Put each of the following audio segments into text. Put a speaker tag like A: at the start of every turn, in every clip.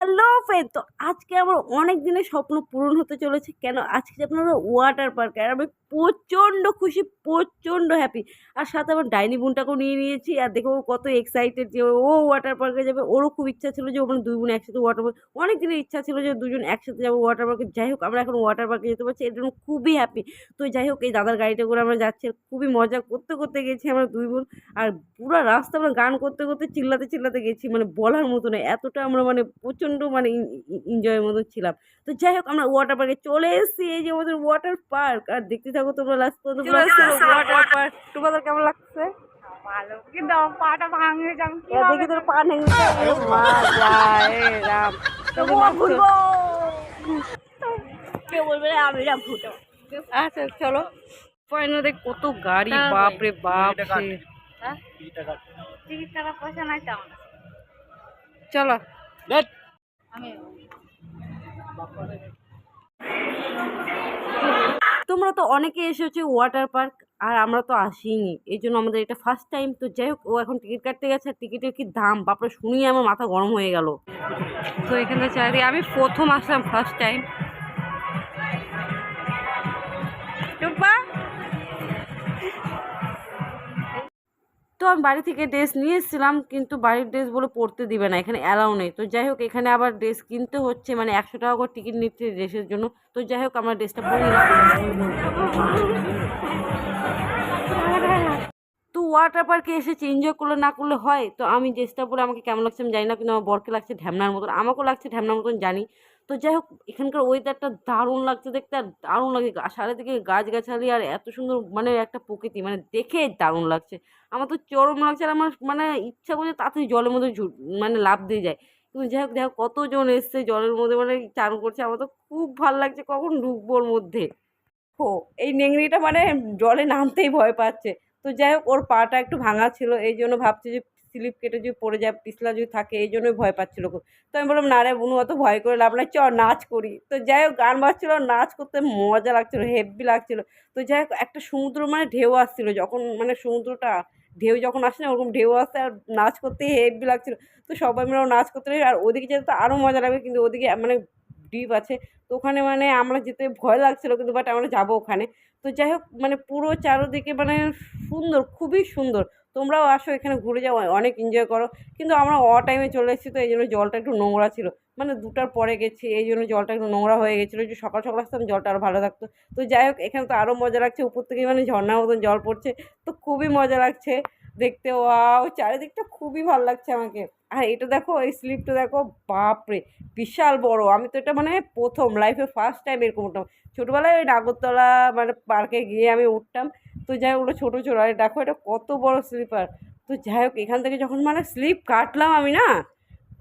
A: Hello friend, তো আজকে আমার অনেক দিনের স্বপ্ন পূরণ হতে চলেছে। কেন আজকে যে আপনারা ওয়াটার পার্ক, আর আমি প্রচণ্ড খুশি, প্রচণ্ড হ্যাপি। আর সাথে আমার ডাইনি বোনটাকেও নিয়ে নিয়েছি। আর দেখো ও কত এক্সাইটেড যে ও ওয়াটার পার্কে যাবে। ওরও খুব ইচ্ছা ছিল যে ওখানে দুই বোন একসাথে ওয়াটার পার্ক, অনেক দিনের ইচ্ছা ছিল যে দুজন একসাথে যাবো ওয়াটার পার্কে। যাই হোক আমরা এখন ওয়াটার পার্কে যেতে পারছি, এর জন্য খুবই হ্যাপি। তো যাই হোক এই দাদার গাড়িটা করে আমরা যাচ্ছি, আর খুবই মজা করতে করতে গেছি আমরা দুই বোন। আর পুরা রাস্তা আমরা গান করতে করতে চিল্লাতে চিল্লাতে গেছি, মানে বলার মতো না, এতটা আমরা মানে প্রচণ্ড মানে এনজয়ের মতো ছিলাম। তো যাই হোক আমরা ওয়াটার পার্কে চলে এসেছি, এই যে আমাদের ওয়াটার পার্ক। আর দেখতে থাকো তোমরা লাস্ট পর্যন্ত। ওয়াটার পার্ক তোমাদের কেমন লাগছে?
B: ভালো, কিন্তু আমার পাটা ভাঙে যাবে।
A: দেখি তোর পা ভেঙে যায়, মা যায় রাম।
B: তবুও ঘুরবো, কেউ বলবে না আমি না ভুটো।
A: আচ্ছা চলো। ফাইনালি কত গাড়ি, বাপ রে বাপ রে।
B: হ্যাঁ, টিকিট কাটা পয়সা নাই তো আমার কাছে।
A: চলো
B: আমি
A: তোমরা তো অনেকে এসেছো ওয়াটার পার্ক, আর আমরা তো আসিনি, এই জন্য আমাদের এটা ফার্স্ট টাইম। তো যাই হোক ও এখন টিকিট কাটতে গেছে, আর টিকিটের কি দাম বাপরে শুনিয়ে আমার মাথা গরম হয়ে গেল। তো এখানে চাইলে আমি প্রথম আসলাম, ফার্স্ট টাইম। টুপা, তো আমি বাড়ি থেকে ড্রেস নিয়ে এসেছিলাম, কিন্তু বাড়ির ড্রেস বলে পরতে দিবে না, এখানে অ্যালাউ নেই। তো যাই হোক এখানে আবার ড্রেস কিনতে হচ্ছে, মানে 100 টাকা করে টিকিট নিচ্ছে ড্রেসের জন্য। তো যাই হোক আমরা ড্রেসটা পরে নিলাম। তো ওয়াটার পার্কে এসেছি, এনজয় করলে না করলে হয়। তো আমি ড্রেসটা পরে আমাকে কেমন লাগছে আমি জানি না, কিন্তু আমার বরকে লাগছে ঢ্যামনার মতন, আমাকেও লাগছে ঢ্যামনার মতন জানি। তো যাই হোক এখানকার ওয়েদারটা দারুণ লাগছে দেখতে, আর দারুণ লাগে চারিদিকে গাছগাছালি, আর এত সুন্দর মানে একটা প্রকৃতি, মানে দেখে দারুণ লাগছে। আমার তো চরম লাগছে, আর আমার মানে ইচ্ছা করছে তাড়াতাড়ি জলের মধ্যে মানে লাফ দিয়ে যায়। কিন্তু যাই হোক দেখো কতজন এসছে জলের মধ্যে, মানে চান করছে, আমার তো খুব ভালো লাগছে, কখন ঢুকবো ওর মধ্যে। ও এই নেংড়িটা মানে জলে নামতেই ভয় পাচ্ছে। তো যাই হোক ওর পাটা একটু ভাঙা ছিল, এই জন্য ভাবছি যে স্লিপ কেটে যদি পড়ে যায়, পিছলা যদি থাকে, এই জন্যই ভয় পাচ্ছিল খুব। তো আমি বললাম না রে বুনু, অত ভয় করে লাভ নাই, চ নাচ করি। তো যাই হোক গান বাজছিল, নাচ করতে মজা লাগছিল, হেব্বি লাগছিল। তো যাই হোক একটা সমুদ্র মানে ঢেউ আসছিল, যখন মানে সমুদ্রটা ঢেউ যখন আসে না ওরকম ঢেউ আসছে, আর নাচ করতে হেব্বি লাগছিল। তো সবাই মিলে নাচ করতে লাগে, আর ওদিকে যেতে তো আরও মজা লাগবে, কিন্তু ওদিকে মানে ডিপ আছে। তো ওখানে মানে আমরা যেতে ভয় লাগছিলো, কিন্তু বাট আমরা যাবো ওখানে। তো যাই হোক মানে পুরো চারোদিকে মানে সুন্দর, খুবই সুন্দর। তোমরাও আসো এখানে ঘুরে যাও, অনেক এনজয় করো। কিন্তু আমরা টাইমে চলে এসেছি, তো এই জন্য জলটা একটু নোংরা ছিল, মানে 2টার পরে গেছি, এই জন্য জলটা একটু নোংরা হয়ে গেছিলো। যে সকাল সকাল আসতাম জলটা আরও ভালো থাকতো। তো যাই হোক এখানে তো আরও মজা লাগছে, উপর থেকে মানে ঝর্ণার মতন জল পড়ছে, তো খুবই মজা লাগছে দেখতে। ওয়াও চারিদিকটা খুবই ভালো লাগছে আমাকে। আর এটা দেখো, এই স্লিপটা দেখো, বাপরে বিশাল বড়। আমি তো এটা মানে প্রথম লাইফে ফার্স্ট টাইম এরকম উঠলাম। ছোটোবেলায় ওই নাগরতলা মানে পার্কে গিয়ে আমি উঠতাম। তো যাই হোক ওগুলো ছোটো ছোটো, আর দেখো এটা কত বড় স্লিপার। তো যাই হোক এখান থেকে যখন মানে স্লিপ কাটলাম আমি না,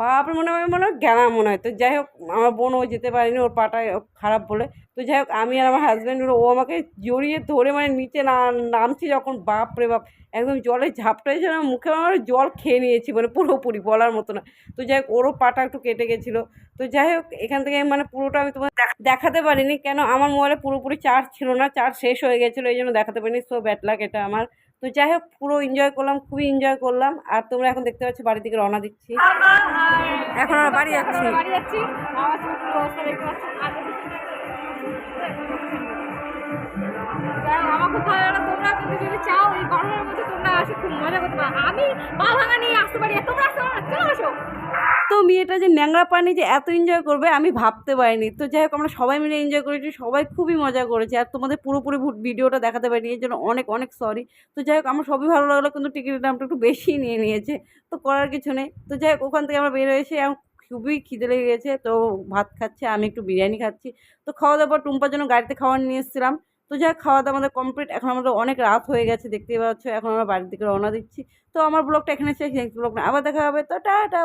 A: বাপরে মনে হয় গেলাম মনে হয়। তো যাই হোক আমার বোন ও যেতে পারেনি, ওর পাটা খারাপ বলে। তো যাই হোক আমি আর আমার হাজব্যান্ড ও আমাকে জড়িয়ে ধরে মানে নিচে নামছি যখন, বাপরে বাপ একদম জলে ঝাপটা এসে আমার মুখে আমার জল খেয়ে নিয়েছি, মানে পুরোপুরি বলার মতো না। তো যাই হোক ওরও পাটা একটু কেটে গেছিলো। তো যাই হোক এখান থেকে মানে পুরোটা আমি তোমার দেখাতে পারিনি, কেন আমার মোবাইলে পুরোপুরি চার্জ ছিল না, চার্জ শেষ হয়ে গেছিলো, এই জন্য দেখাতে পারিনি। সো ব্যাড লাক এটা আমার। তো যাই হোক পুরো এনজয় করলাম, খুবই এনজয় করলাম। আর তোমরা এখন দেখতে পাচ্ছ বাড়ির দিকে রওনা দিচ্ছি, এখন আমরা বাড়ি যাচ্ছি।
B: আমার খুব ভালো লাগলো। তোমরা কিন্তু যদি চাও এই গরমের মধ্যে তোমরা আসো, খুব মজা করতে পারো। আমি পা ভাঙা নিয়ে আসতে পারি, তোমরা আসতে পারো, চলো আসো।
A: তো মেয়েটা যে ন্যাংরা পানি যে এত এনজয় করবে আমি ভাবতে পারিনি। তো যাই হোক আমরা সবাই মিলে এনজয় করেছি, সবাই খুবই মজা করেছে। আর তোমাদের পুরোপুরি ভিডিওটা দেখাতে পারিনি, এর জন্য অনেক অনেক সরি। তো যাই হোক আমার সবই ভালো লাগলো, কিন্তু টিকিটের দামটা একটু বেশি নিয়ে নিয়েছে, তো করার কিছু নেই। তো যাই হোক ওখান থেকে আমরা বের হয়েছি, এখন খুবই খিদে লেগে গেছে, তো ভাত খাচ্ছে, আমি একটু বিরিয়ানি খাচ্ছি। তো খাওয়া দাওয়ার পর টুম্পার জন্য গাড়িতে খাবার নিয়ে এসেছিলাম। তো যাই হোক খাওয়া দাওয়া আমাদের কমপ্লিট, এখন আমাদের অনেক রাত হয়ে গেছে দেখতেই পাচ্ছ, এখন আমরা বাড়ির দিকে রওনা দিচ্ছি। তো আমার ব্লগটা এখানে শেষ, নেক্সট ব্লগ আবার দেখা হবে। তো টাটা।